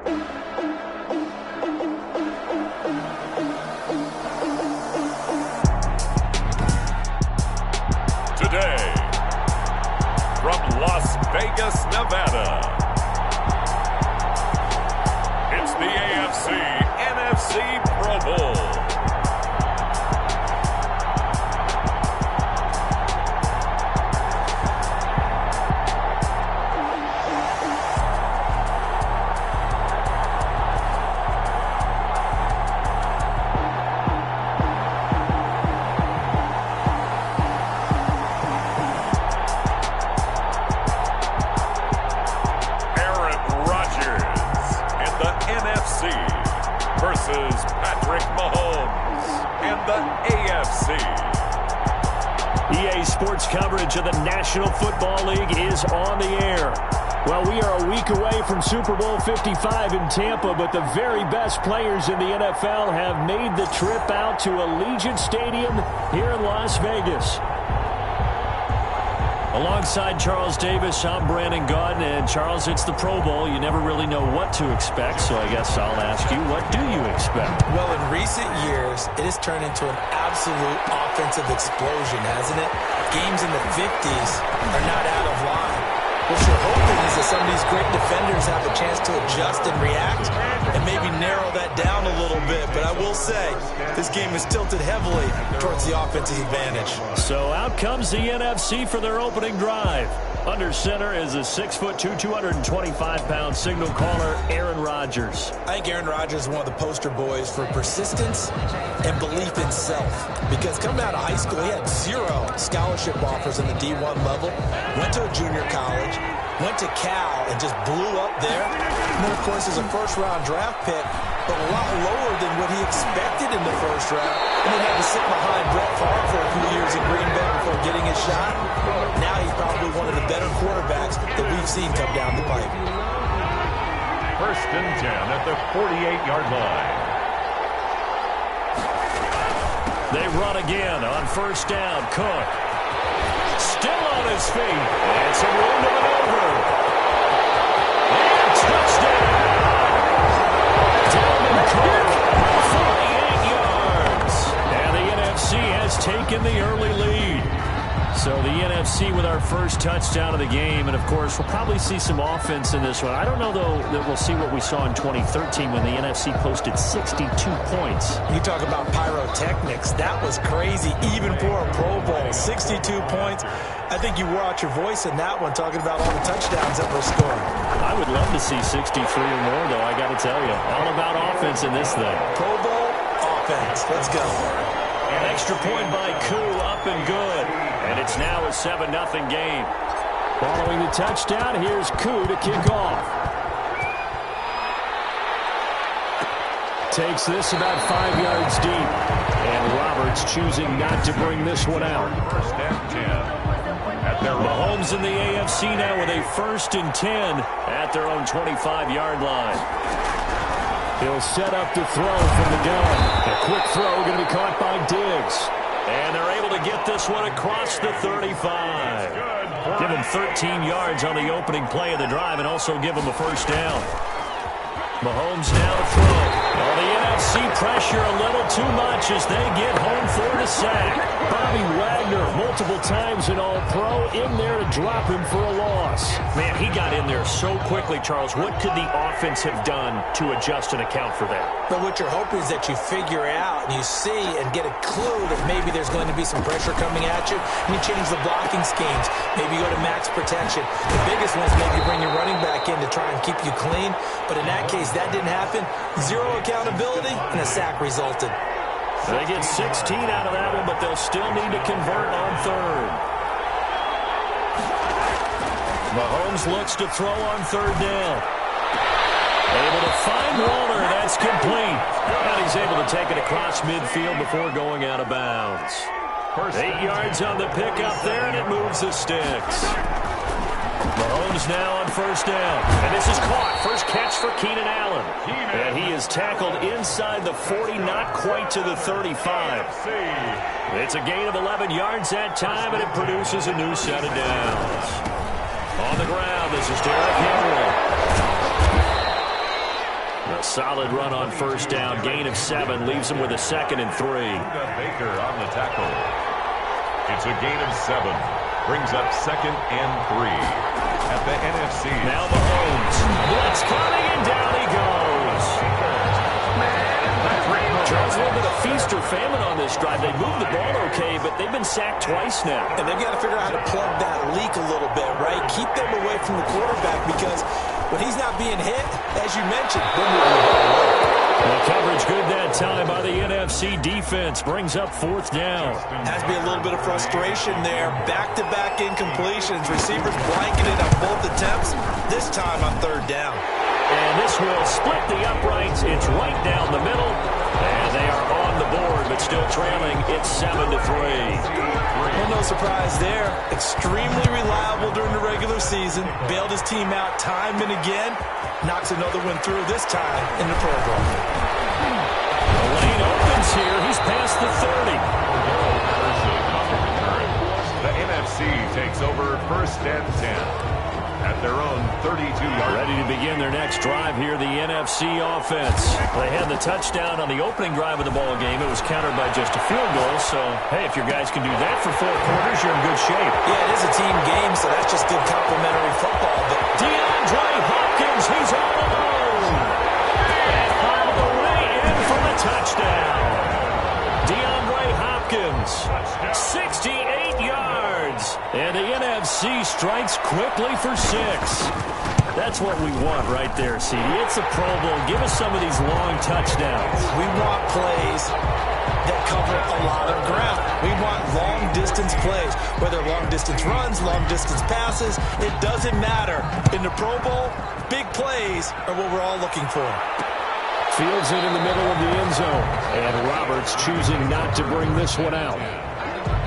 Today, from Las Vegas, Nevada, it's the AFC-NFC Pro Bowl. Versus Patrick Mahomes in the AFC. EA Sports coverage of the National Football League is on the air. Well, we are a week away from Super Bowl 55 in Tampa, but the very best players in the NFL have made the trip out to Allegiant Stadium here in Las Vegas. Alongside Charles Davis, I'm Brandon Gaudin, and Charles, it's the Pro Bowl. You never really know what to expect, so I guess I'll ask you, what do you expect? Well, in recent years, it has turned into an absolute offensive explosion, hasn't it? Games in the 50s are not out of line. What you're hoping is that some of these great defenders have a chance to adjust and react and maybe narrow that down a little bit. But I will say, this game is tilted heavily towards the offensive advantage. So out comes the NFC for their opening drive. Under center is a 6'2", 225-pound signal caller, Aaron Rodgers. I think Aaron Rodgers is one of the poster boys for persistence and belief in self. Because coming out of high school, he had 0 scholarship offers in the D1 level. Went to a junior college, went to Cal, and just blew up there. And then, of course, is a first-round draft pick, but a lot lower than what he expected in the first round. And then had to sit behind Brett Favre for a few years in Green Bay before getting his shot. Now he's probably one of the better quarterbacks that we've seen come down the pipe. First and 10 at the 48-yard line. They run again on first down. Cook still on his feet. It's a room to maneuver. And touchdown. Dalvin Cook, 48 yards. And the NFC has taken the early lead. So the NFC with our first touchdown of the game. And, of course, we'll probably see some offense in this one. I don't know, though, that we'll see what we saw in 2013 when the NFC posted 62 points. You talk about pyrotechnics. That was crazy, even for a Pro Bowl. 62 points. I think you wore out your voice in that one, talking about all the touchdowns that were scored. I would love to see 63 or more, though, I got to tell you. All about offense in this thing. Pro Bowl offense. Let's go. An extra point by Koo, up and good. And it's now a 7-0 game. Following the touchdown, here's Koo to kick off. Takes this about 5 yards deep. And Roberts choosing not to bring this one out. First and 10. Mahomes in the AFC now with a 1st and 10 at their own 25-yard line. He'll set up to throw from the gun. A quick throw going to be caught by Diggs. And they're able to get this one across the 35. Give him 13 yards on the opening play of the drive and also give him a first down. Mahomes now to throw. Well, the NFC pressure a little too much as they get home for the sack. Bobby Wagner, multiple times an All-Pro, in there to drop him for a loss. Man, he got in there so quickly, Charles. What could the offense have done to adjust and account for that? But what you're hoping is that you figure out and you see and get a clue that maybe there's going to be some pressure coming at you, and you change the blocking schemes. Maybe you go to max protection. The biggest one is maybe bring your running back in to try and keep you clean. But in that case, that didn't happen. 0 accountability, and a sack resulted. They get 16 out of that one, but they'll still need to convert on third. Mahomes looks to throw on third down. Able to find Waller. That's complete. And he's able to take it across midfield before going out of bounds. 8 yards on the pickup there, and it moves the sticks. Mahomes now on first down. And this is caught. First catch for Keenan Allen. And he is tackled inside the 40, not quite to the 35. It's a gain of 11 yards that time, and it produces a new set of downs. On the ground, this is Derrick Henry. Solid run on first down. Gain of 7 leaves him with a 2nd and 3. Baker on the tackle. It's a gain of 7. Brings up 2nd and 3 at the NFC. Now Mahomes. Blitz coming, and down he goes. Charles, a little bit of feast or famine on this drive. They moved the ball okay, but they've been sacked twice now. And they've got to figure out how to plug that leak a little bit, right? Keep them away from the quarterback, because when he's not being hit, as you mentioned, they're moving the ball away. The coverage good that time by the NFC defense. Brings up 4th down. Has to be a little bit of frustration there. Back-to-back incompletions. Receivers blanketed on both attempts. This time on 3rd down. And this will split the uprights. It's right down the middle. And they are on the board, but still trailing. It's 7-3. Well, no surprise there. Extremely reliable during the regular season. Bailed his team out time and again. Knocks another one through, this time in the program. The lane opens here. He's past the 30. The NFC takes over 1st and 10 at their own 32-yard. Ready to begin their next drive here, the NFC offense. They had the touchdown on the opening drive of the ball game. It was countered by just a field goal. So, hey, if your guys can do that for 4 quarters, you're in good shape. Yeah, it is a team game, so that's just good complementary football. But DeAndre Hopkins, he's all alone. And all the way in for the touchdown. DeAndre Hopkins, 68 yards. And the NFC strikes quickly for 6. That's what we want right there, CD. It's a Pro Bowl. Give us some of these long touchdowns. We want plays that cover a lot of ground. We want long-distance plays, whether long-distance runs, long-distance passes. It doesn't matter. In the Pro Bowl, big plays are what we're all looking for. Fields it in the middle of the end zone. And Roberts choosing not to bring this one out.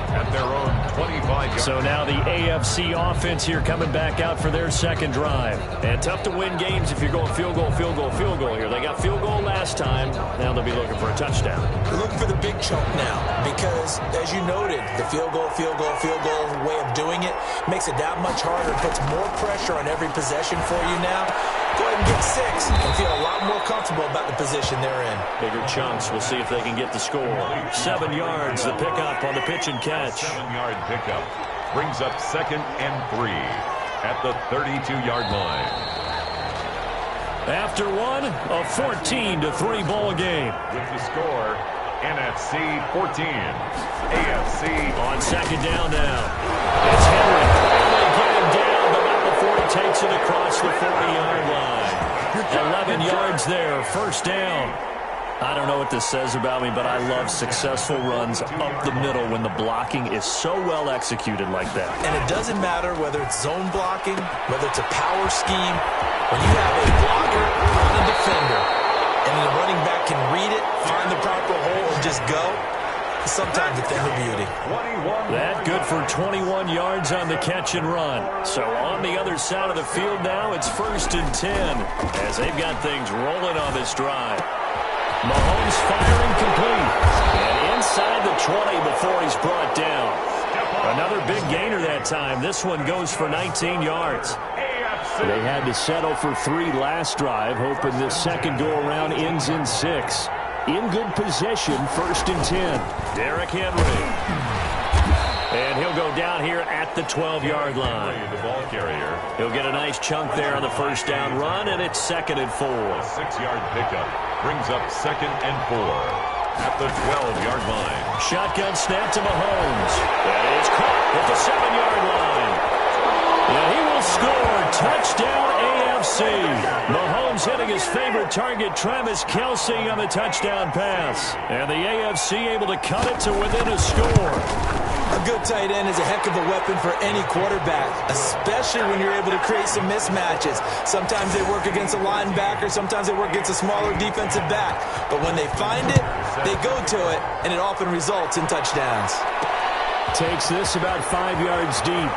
At their own 25. So now the AFC offense here coming back out for their 2nd drive. And tough to win games if you're going field goal, field goal, field goal here. They got field goal last time. Now they'll be looking for a touchdown. They're looking for the big chunk now because, as you noted, the field goal way of doing it makes it that much harder. It puts more pressure on every possession for you now. Go ahead and get 6 and feel a lot more comfortable about the position they're in. Bigger chunks. We'll see if they can get the score. 7 yards, the pickup on the pitch and catch. 7-yard pickup. Brings up 2nd and 3 at the 32-yard line. After one, a 14-3 ball game. With the score, NFC 14, AFC on 2nd down now. It's Henry. They get him down, but not before he takes it across the 40-yard line. 11 yards there, 1st down. I don't know what this says about me, but I love successful runs up the middle when the blocking is so well executed like that. And it doesn't matter whether it's zone blocking, whether it's a power scheme. When you have a blocker on a defender and the running back can read it, find the proper hole, and just go, sometimes a thing of beauty. That good for 21 yards on the catch and run. So on the other side of the field now, it's 1st and 10 as they've got things rolling on this drive. Mahomes firing complete. And inside the 20 before he's brought down. Another big gainer that time. This one goes for 19 yards. They had to settle for 3 last drive, hoping this second go-around ends in 6. In good position, 1st and 10. Derrick Henry. And he'll go down here at the 12-yard line. The ball carrier. He'll get a nice chunk there on the 1st down run, and it's 2nd and 4. A 6-yard pickup brings up 2nd and 4 at the 12-yard line. Shotgun snap to Mahomes. That is caught at the 7-yard line. And he will score. Touchdown AFC. Mahomes hitting his favorite target, Travis Kelce, on the touchdown pass. And the AFC able to cut it to within a score. A good tight end is a heck of a weapon for any quarterback, especially when you're able to create some mismatches. Sometimes they work against a linebacker, sometimes they work against a smaller defensive back. But when they find it, they go to it, and it often results in touchdowns. Takes this about 5 yards deep.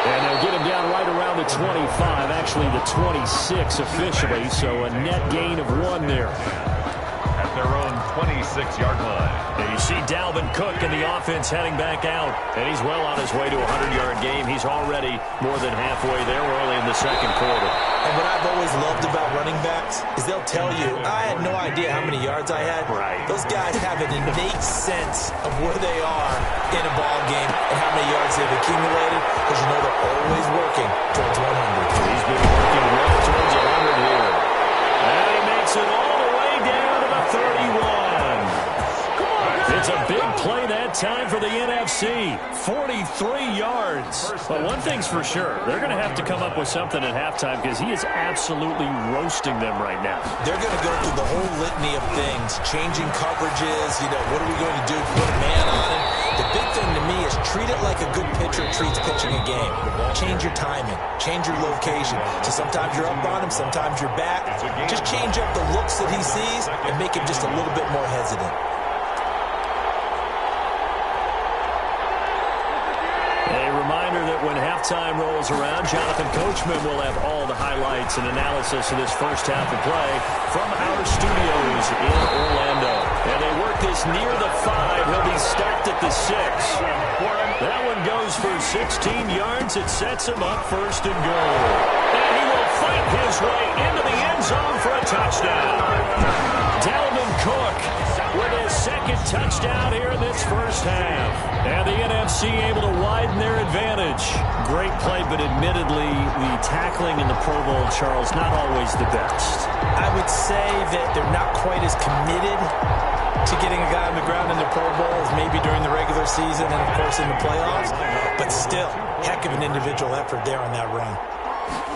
And they'll get him down right around the 25, actually the 26 officially, so a net gain of 1 there. At their own 26-yard line. And you see Dalvin Cook in the offense heading back out, and he's well on his way to a 100-yard game. He's already more than halfway there. We're only in the second quarter. And what I've always loved about running backs is they'll tell you, I had no idea how many yards I had. Right. Those guys have an innate sense of where they are in a ball game and how many yards they've accumulated, because you know they're always working towards 100. He's been working well towards 100 here. And he makes it all the way down to the 31. It's a big play that time for the NFC. 43 yards. But one thing's for sure, they're going to have to come up with something at halftime, because he is absolutely roasting them right now. They're going to go through the whole litany of things, changing coverages, what are we going to do? Put a man on it. The big thing to me is treat it like a good pitcher treats pitching a game. Change your timing. Change your location. So sometimes you're up on him, sometimes you're back. Just change up the looks that he sees and make him just a little bit more hesitant. A reminder that when halftime rolls around, Jonathan Coachman will have all the highlights and analysis of this first half of play from our studios in Orlando. And they work this near the 5. He'll be stopped at the 6. That one goes for 16 yards. It sets him up first and goal. And he will fight his way into the end zone for a touchdown. Dalvin Cook with his second touchdown here in this first half. And the NFC able to widen their advantage. Great play, but admittedly, the tackling in the Pro Bowl, Charles, not always the best. I would say that they're not quite as committed to getting a guy on the ground in the Pro Bowl as maybe during the regular season and, of course, in the playoffs. But still, heck of an individual effort there on that run.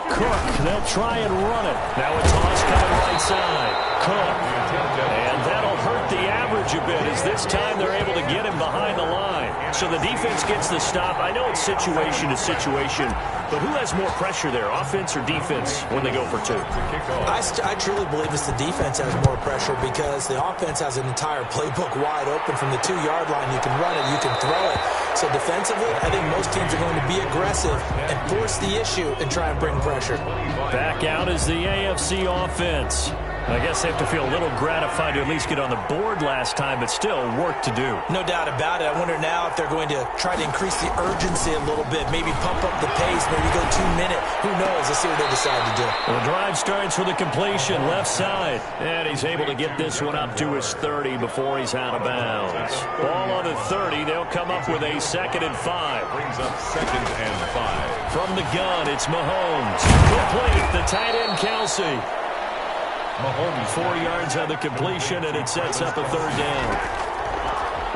Cook, they'll try and run it. Now a toss coming right side. Cook. And that'll hurt the average a bit, as this time they're able to get him behind the line. So the defense gets the stop. I know it's situation to situation, but who has more pressure there, offense or defense, when they go for 2? I truly believe it's the defense has more pressure, because the offense has an entire playbook wide open from the 2-yard line. You can run it, you can throw it. So defensively, I think most teams are going to be aggressive and force the issue and try and bring pressure. Back out is the AFC offense. I guess they have to feel a little gratified to at least get on the board last time, but still work to do. No doubt about it. I wonder now if they're going to try to increase the urgency a little bit, maybe pump up the pace, maybe go 2-minute. Who knows? Let's see what they decide to do. The drive starts with a completion left side, and he's able to get this one up to his 30 before he's out of bounds. Ball on the 30. They'll come up with a 2nd and 5. Brings up 2nd and 5. From the gun, it's Mahomes. Complete. The tight end, Kelsey. Mahomes 4 yards on the completion, and it sets up a 3rd down.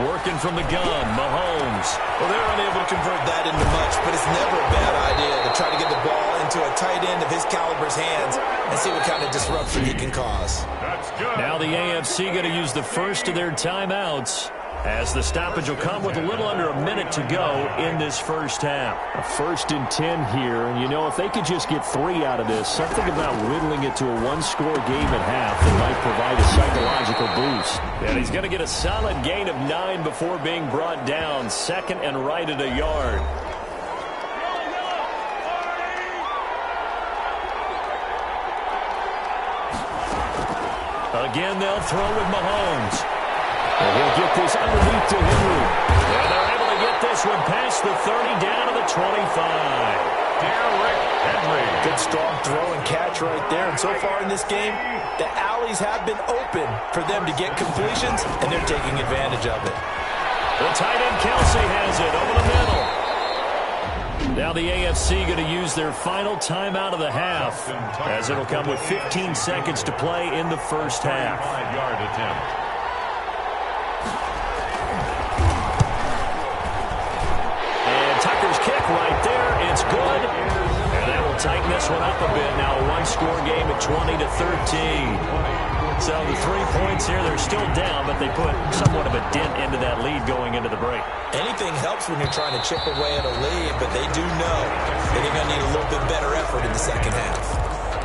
Working from the gun, Mahomes. Well, they're unable to convert that into much, but it's never a bad idea to try to get the ball into a tight end of his caliber's hands and see what kind of disruption he can cause. Now the AFC going to use the first of their timeouts, as the stoppage will come with a little under a minute to go in this first half. A 1st and 10 here, and if they could just get 3 out of this, something about whittling it to a 1-score game at half that might provide a psychological boost. And he's going to get a solid gain of 9 before being brought down, 2nd and right at a yard. Again, they'll throw with Mahomes. And he'll get this underneath to Henry. And they're able to get this one past the 30 down to the 25. Derrick Henry. Good strong throw and catch right there. And so far in this game, the alleys have been open for them to get completions, and they're taking advantage of it. The tight end Kelsey has it over the middle. Now the AFC going to use their final timeout of the half, as it'll come with 15 seconds to play in the first half. 5-yard attempt. Kick right there. It's good. And that will tighten this one up a bit. Now a 1-score game at 20-13. So the 3 points here, they're still down, but they put somewhat of a dent into that lead going into the break. Anything helps when you're trying to chip away at a lead, but they do know that they're going to need a little bit better effort in the second half.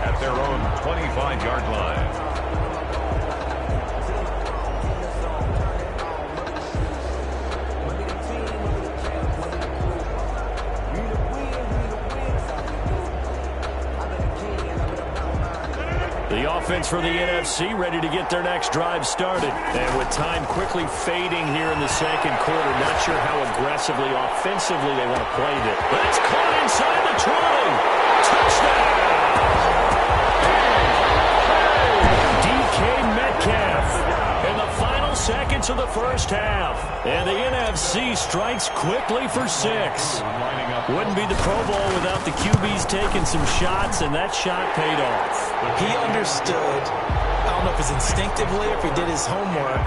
At their own 25-yard line. The offense for the NFC ready to get their next drive started. And with time quickly fading here in the second quarter, not sure how aggressively, offensively they want to play this. But it's caught inside the 20. Touchdown! DK Metcalf in the final seconds of the first half. And the NFC strikes quickly for 6. Wouldn't be the Pro Bowl without the QBs taking some shots, and that shot paid off. He understood, I don't know if it's instinctively or if he did his homework,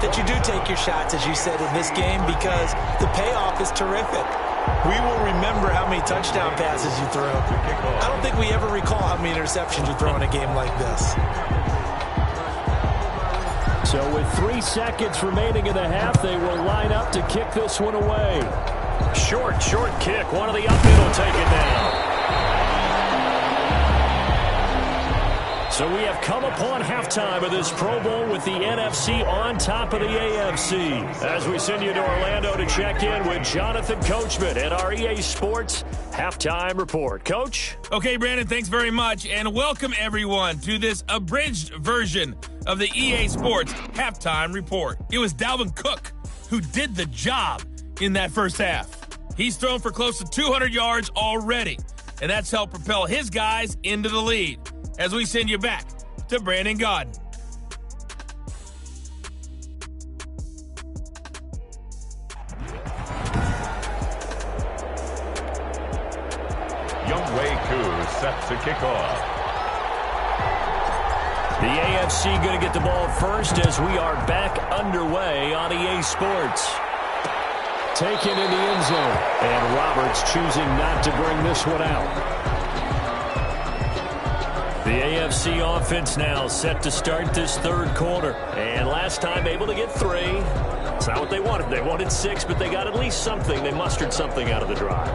that you do take your shots, as you said, in this game because the payoff is terrific. We will remember how many touchdown passes you throw. I don't think we ever recall how many interceptions you throw in a game like this. So with 3 seconds remaining in the half, they will line up to kick this one away. Short kick. One of the upfield will take it down. So we have come upon halftime of this Pro Bowl with the NFC on top of the AFC. As we send you to Orlando to check in with Jonathan Coachman at our EA Sports Halftime Report. Coach? Okay, Brandon, thanks very much. And welcome, everyone, to this abridged version of the EA Sports Halftime Report. It was Dalvin Cook who did the job in that first half. He's thrown for close to 200 yards already, and that's helped propel his guys into the lead. As we send you back to Brandon Gaudin. Younghoe Koo set to kick off. The AFC going to get the ball first as we are back underway on EA Sports. Taken in the end zone. And Roberts choosing not to bring this one out. The AFC offense now set to start this third quarter. And last time able to get 3. It's not what they wanted. They wanted 6, but they got at least something. They mustered something out of the drive.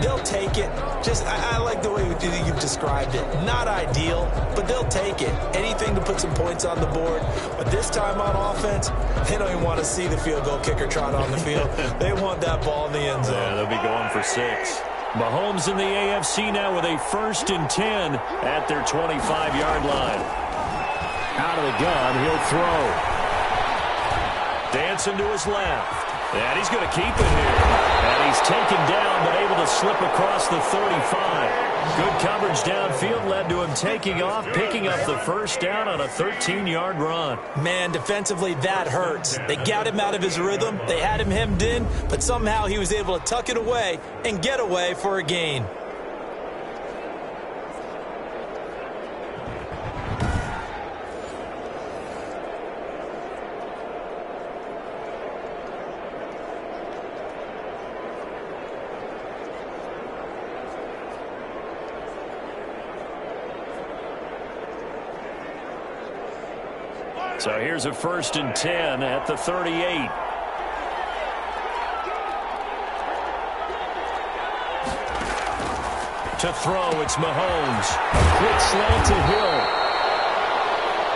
They'll take it. I like the way you've described it. Not ideal, but they'll take it. Anything to put some points on the board. But this time on offense, they don't even want to see the field goal kicker trot on the field. They want that ball in the end zone. Yeah, they'll be going for 6. Mahomes in the AFC now with a 1st and 10 at their 25-yard line. Out of the gun, he'll throw. Dancing to his left. And he's going to keep it here. And he's taken down, but able to slip across the 35. Good coverage downfield led to him taking off, picking up the first down on a 13-yard run. Man, defensively, that hurts. They got him out of his rhythm. They had him hemmed in, but somehow he was able to tuck it away and get away for a gain. So here's a 1st and 10 at the 38. To throw, it's Mahomes. A quick slant to Hill.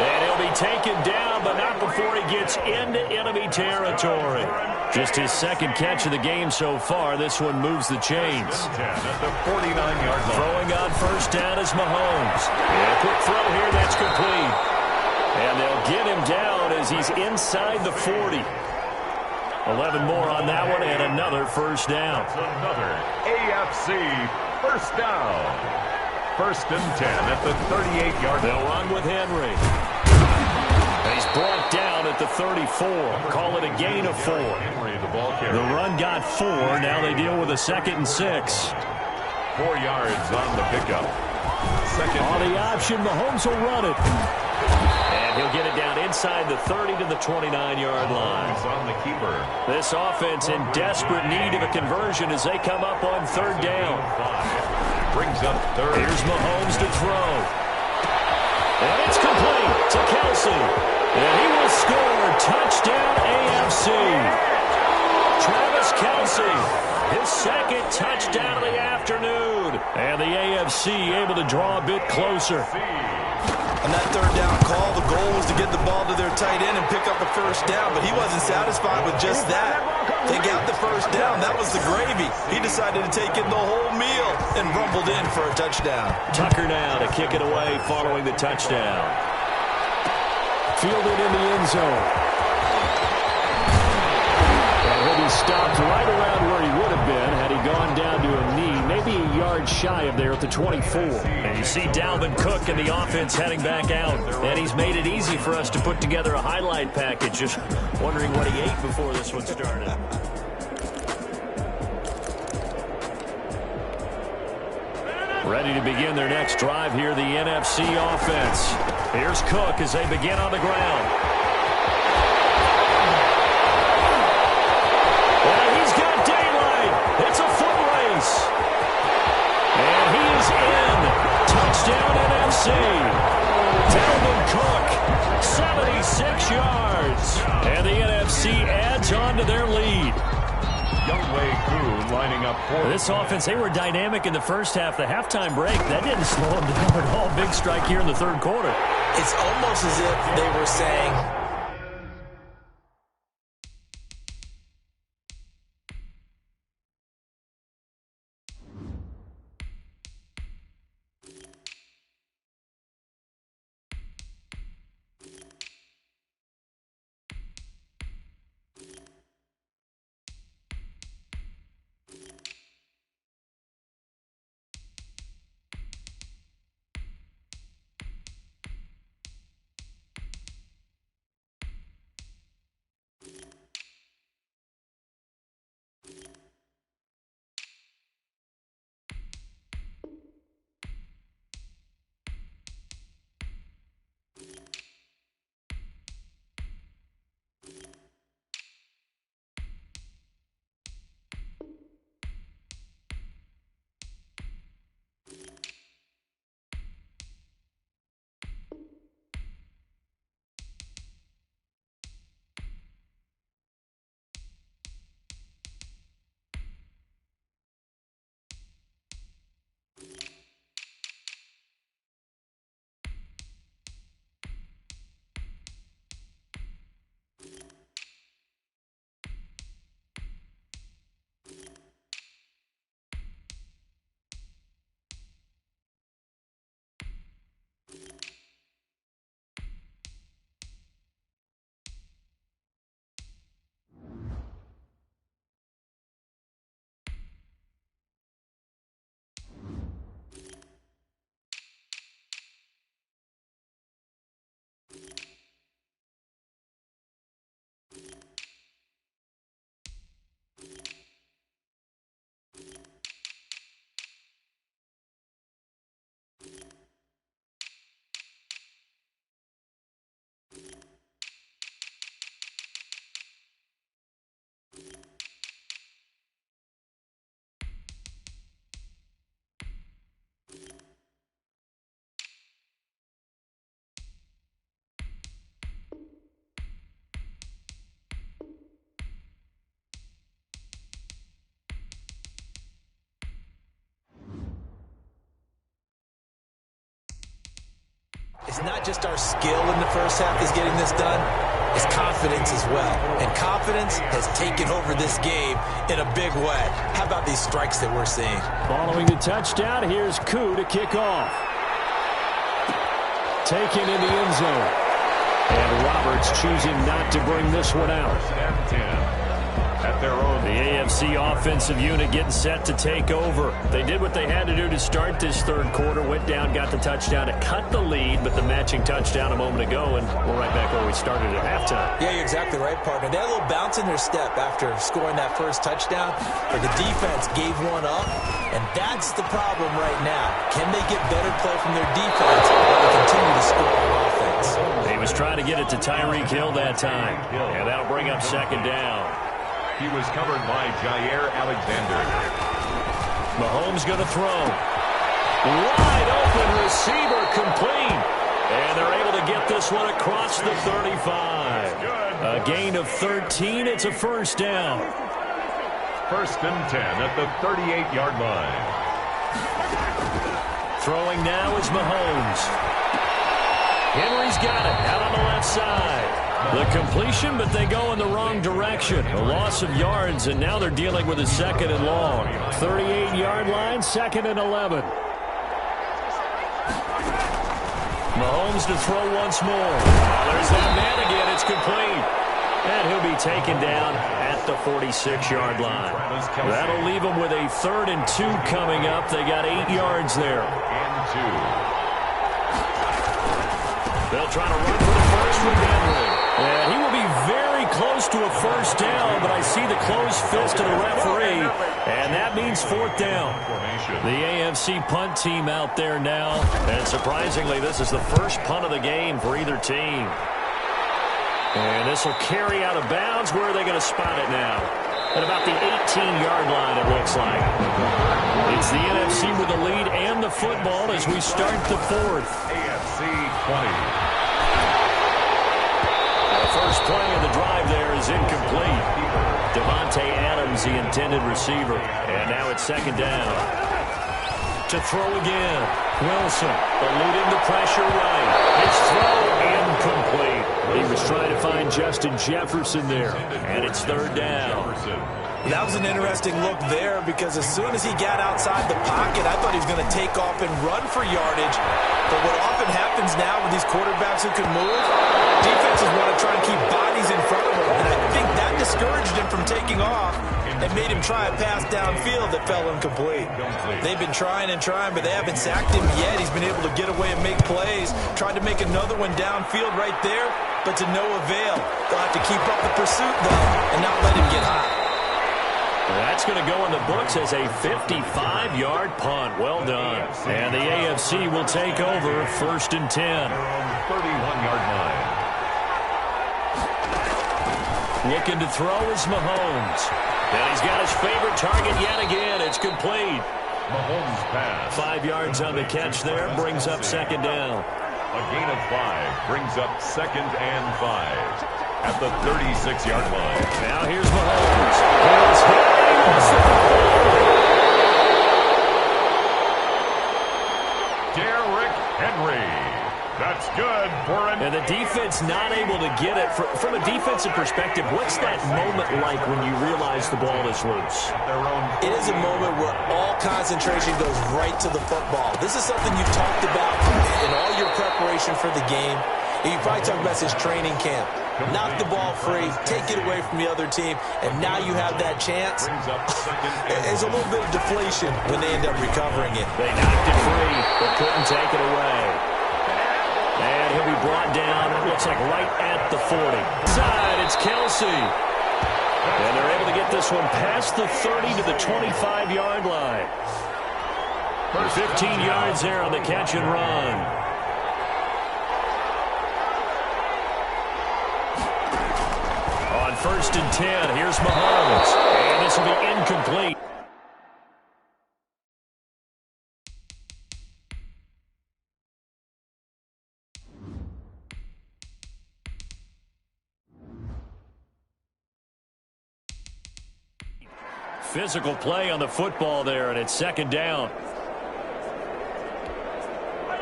And he'll be taken down, but not before he gets into enemy territory. Just his 2nd catch of the game so far. This one moves the chains. At the 49-yard line. Throwing on 1st down is Mahomes. And a quick throw here, that's complete. And they'll get him down as he's inside the 40. 11 more on that one and another 1st down. That's another AFC 1st down. 1st and 10 at the 38-yard line. They'll run with Henry. And he's brought down at the 34. Call it a gain of 4. Henry, the ball carrier. The run got 4. Now they deal with a 2nd and 6. 4 yards on the pickup. Second On the option, Mahomes will run it. And he'll get it down inside the 30 to the 29-yard line. He's on the keeper. This offense in desperate need of a conversion as they come up on 3rd down. Brings up 3rd. Here's Mahomes to throw. And it's complete to Kelsey. And he will score. Touchdown AFC. Travis Kelsey, his 2nd touchdown of the afternoon. And the AFC able to draw a bit closer. On that 3rd down call, the goal was to get the ball to their tight end and pick up a 1st down, but he wasn't satisfied with just that. They got the first down. That was the gravy. He decided to take in the whole meal and rumbled in for a touchdown. Tucker now to kick it away following the touchdown. Fielded in the end zone. And he'll be stopped right around where he would have been had he gone down to a knee, maybe a yard shy of there at the 24. And you see Dalvin Cook and the offense heading back out. And he's made it easy for us to put together a highlight package. Just wondering what he ate before this one started. Ready to begin their next drive here, the NFC offense. Here's Cook as they begin on the ground. And he's got daylight. It's a foot race. And he's in. Touchdown NFC. Dalvin Cook, 76 yards. And the NFC adds on to their lead. Lining up for this offense, they were dynamic in the first half. The halftime break, that didn't slow them down at all. Big strike here in the third quarter. It's almost as if they were saying, it's not just our skill in the first half is getting this done, it's confidence as well. And confidence has taken over this game in a big way. How about these strikes that we're seeing? Following the touchdown, here's Koo to kick off. Taken in the end zone. And Roberts choosing not to bring this one out. at their own. The AFC offensive unit getting set to take over. They did what they had to do to start this third quarter. Went down, got the touchdown to cut the lead, but the matching touchdown a moment ago, and we're right back where we started at halftime. Yeah, you're exactly right, partner. They had a little bounce in their step after scoring that first touchdown, but the defense gave one up, and that's the problem right now. Can they get better play from their defense while they continue to score on offense? He was trying to get it to Tyreek Hill that time, and that'll bring up second down. He was covered by Jair Alexander. Mahomes going to throw. Wide open receiver complete. And they're able to get this one across the 35. A gain of 13. It's a first down. First and 10 at the 38-yard line. Throwing now is Mahomes. Henry's got it out on the left side. The completion, but they go in the wrong direction. A loss of yards, and now they're dealing with a second and long. 38-yard line, second and 11. Mahomes to throw once more. There's that man again. It's complete. And he'll be taken down at the 46-yard line. That'll leave them with a 3rd and 2 coming up. They got 8 yards there. They'll try to run for the first with Henry. And he will be very close to a first down, but I see the closed fist of the referee, and that means 4th down. The AFC punt team out there now, and surprisingly, this is the first punt of the game for either team. And this will carry out of bounds. Where are they going to spot it now? At about the 18-yard line, it looks like. It's the NFC with the lead and the football as we start the 4th. AFC 20. First play of the drive there is incomplete. Devontae Adams, the intended receiver. And now it's 2nd down. To throw again. Wilson, eluding the pressure right. His throw incomplete. He was trying to find Justin Jefferson there. And it's 3rd down. That was an interesting look there because as soon as he got outside the pocket, I thought he was going to take off and run for yardage. But what often happens now with these quarterbacks who can move, defenses want to try and keep bodies in front of them. And I think that discouraged him from taking off and made him try a pass downfield that fell incomplete. They've been trying and trying, but they haven't sacked him yet. He's been able to get away and make plays. Tried to make another one downfield right there, but to no avail. They'll have to keep up the pursuit, though, and not let him get hot. That's going to go in the books as a 55-yard punt. Well done. And the AFC will take over 1st and 10. 31-yard line. Looking to throw is Mahomes. And he's got his favorite target yet again. It's complete. Mahomes pass. 5 yards on the catch there. Brings up 2nd down. A gain of 5 brings up 2nd and 5 at the 36-yard line. Now here's Mahomes. Derrick Henry. That's good for an... And the defense not able to get it. From a defensive perspective, what's that moment like when you realize the ball is loose? It is a moment where all concentration goes right to the football. This is something you talked about in all your preparation for the game. And you probably talked about this training camp. Knock the ball free, take it away from the other team, and now you have that chance. There's a little bit of deflation when they end up recovering it. They knocked it free, but couldn't take it away. And he'll be brought down, it looks like right at the 40. Side, it's Kelsey. And they're able to get this one past the 30 to the 25-yard line. 15 yards there on the catch and run. On 1st and 10, here's Mahomes. And this will be incomplete. Physical play on the football there, and it's 2nd down.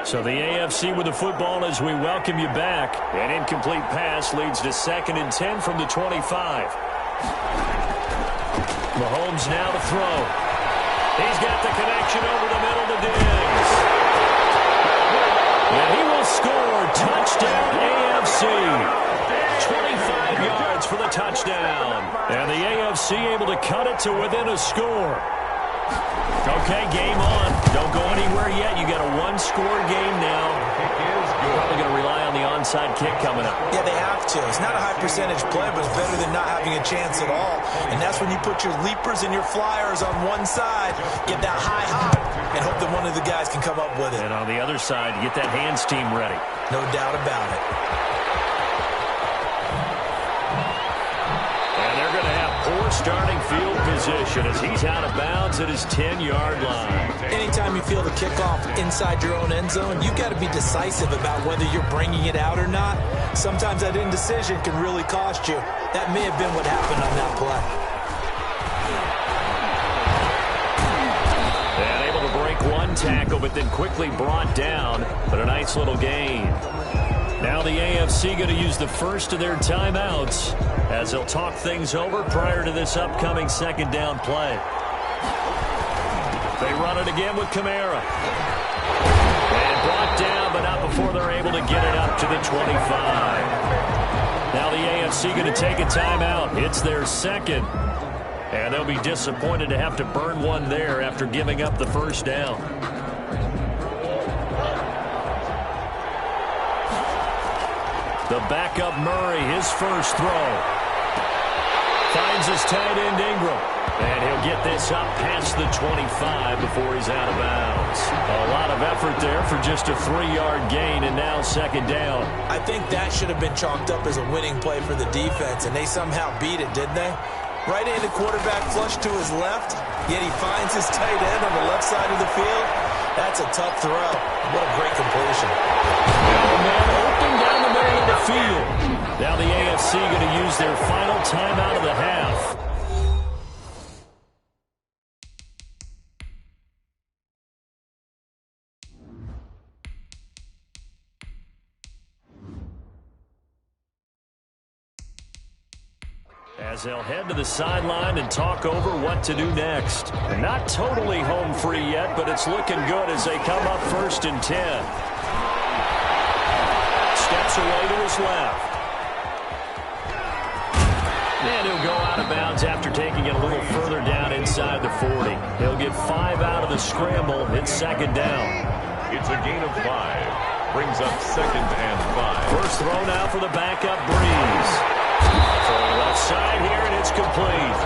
So the AFC with the football as we welcome you back. An incomplete pass leads to 2nd and 10 from the 25. Mahomes now to throw. He's got the connection over the middle to Diggs. And he will score. Touchdown AFC. 25 yards for the touchdown. And the AFC able to cut it to within a score. Okay, game on. Don't go anywhere yet. You got a one-score game now. Probably going to rely on the onside kick coming up. Yeah, they have to. It's not a high percentage play, but it's better than not having a chance at all. And that's when you put your leapers and your flyers on one side, get that high hop, and hope that one of the guys can come up with it. And on the other side, get that hands team ready. No doubt about it. Poor starting field position as he's out of bounds at his 10-yard line. Anytime you feel the kickoff inside your own end zone, you've got to be decisive about whether you're bringing it out or not. Sometimes that indecision can really cost you. That may have been what happened on that play. And able to break one tackle, but then quickly brought down. But a nice little gain. Now the AFC going to use the first of their timeouts as they'll talk things over prior to this upcoming second down play. They run it again with Kamara. And brought down, but not before they're able to get it up to the 25. Now the AFC going to take a timeout. It's their second. And they'll be disappointed to have to burn one there after giving up the first down. The backup Murray, his first throw. Finds his tight end Ingram. And he'll get this up past the 25 before he's out of bounds. A lot of effort there for just a 3-yard gain, and now second down. I think that should have been chalked up as a winning play for the defense, and they somehow beat it, didn't they? Right-handed quarterback flush to his left, yet he finds his tight end on the left side of the field. That's a tough throw. What a great completion. Man, open down the middle of the field. Now the AFC going to use their final timeout of the half. As they'll head to the sideline and talk over what to do next. They're not totally home free yet, but it's looking good as they come up 1st and 10. Steps away to his left. And he'll go out of bounds after taking it a little further down inside the 40. He'll get 5 out of the scramble. It's second down. It's a gain of 5. Brings up 2nd and 5. First throw now for the backup Breeze. Left side here, and it's complete.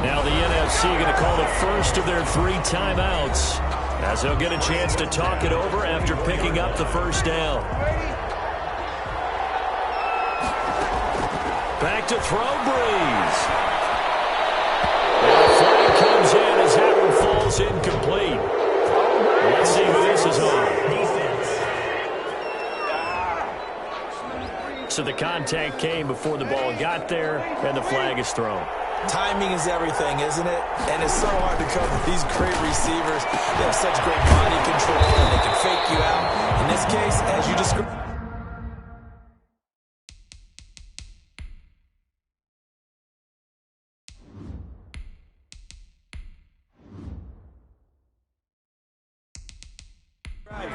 Now the NFC going to call the first of their 3 timeouts as they'll get a chance to talk it over after picking up the first down. Back to throw, Breeze. And the flag comes in as that one falls incomplete. Let's see who this is on. So the contact came before the ball got there, and the flag is thrown. Timing is everything, isn't it? And it's so hard to cover these great receivers. They have such great body control, and they can fake you out. In this case, as you described.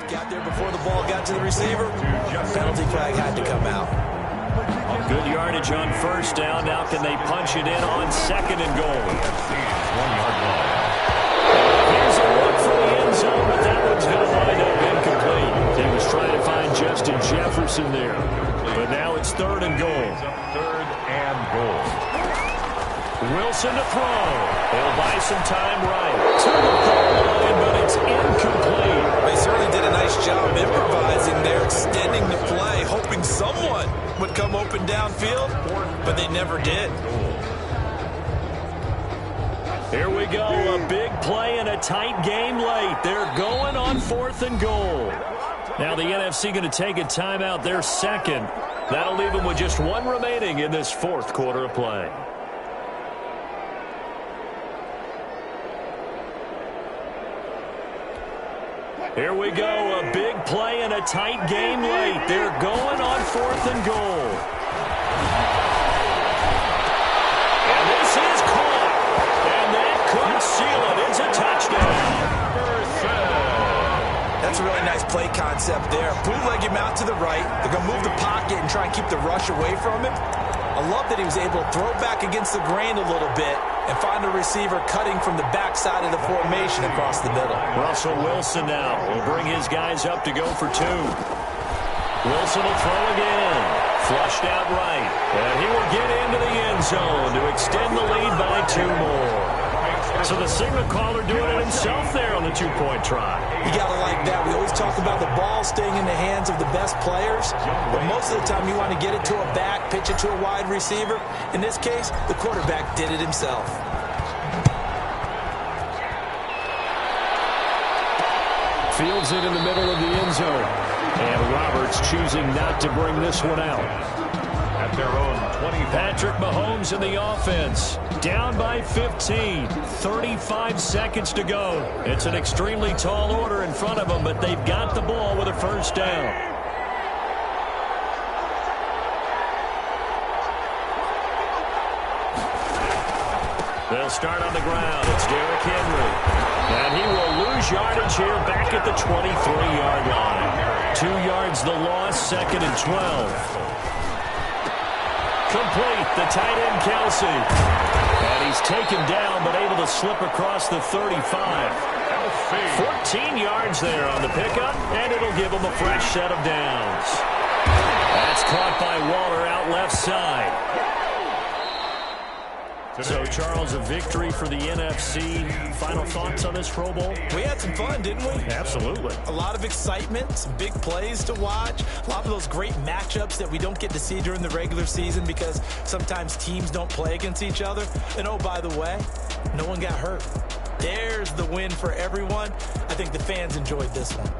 Got there before the ball got to the receiver. Penalty flag had to come out. Good yardage on first down. Now can they punch it in on 2nd and goal? 1-yard line. Here's a look for the end zone, but that one's going to wind up incomplete. He was trying to find Justin Jefferson there. But now it's 3rd and goal. 3rd and goal. Wilson to throw. He'll buy some time right. To the goal line, but it's incomplete. They certainly did a nice job improvising there, extending the play, hoping someone would come open downfield, but they never did. Here we go, a big play and a tight game late. They're going on 4th and goal. Now the NFC going to take a timeout, their second. That'll leave them with just 1 remaining in this 4th quarter of play. Here we go, a big play and a tight game late. They're going on 4th and goal. And this is caught. And that could seal it. It's a touchdown. That's a really nice play concept there. Bootleg him out to the right. They're going to move the pocket and try and keep the rush away from him. I love that he was able to throw back against the grain a little bit and find a receiver cutting from the backside of the formation across the middle. Russell Wilson now will bring his guys up to go for 2. Wilson will throw again. Flushed out right. And he will get into the end zone to extend the lead by 2 more. So the signal caller doing it himself there on the 2-point try. You got to like that. We always talk about the ball staying in the hands of the best players, but most of the time you want to get it to a back, pitch it to a wide receiver. In this case, the quarterback did it himself. Fields it in the middle of the end zone. And Roberts choosing not to bring this one out. At their own 20. Patrick Mahomes in the offense. Down by 15. 35 seconds to go. It's an extremely tall order in front of them, but they've got the ball with a first down. They'll start on the ground. It's Derrick Henry. And he will lose yardage here back at the 23-yard line. 2 yards the loss, 2nd and 12. Complete, the tight end Kelsey. And he's taken down but able to slip across the 35. 14 yards there on the pickup, and it'll give him a fresh set of downs. That's caught by Waller out left side. So, Charles, a victory for the NFC. Final thoughts on this Pro Bowl? We had some fun, didn't we? Absolutely. A lot of excitement, some big plays to watch, a lot of those great matchups that we don't get to see during the regular season because sometimes teams don't play against each other. And, oh, by the way, no one got hurt. There's the win for everyone. I think the fans enjoyed this one.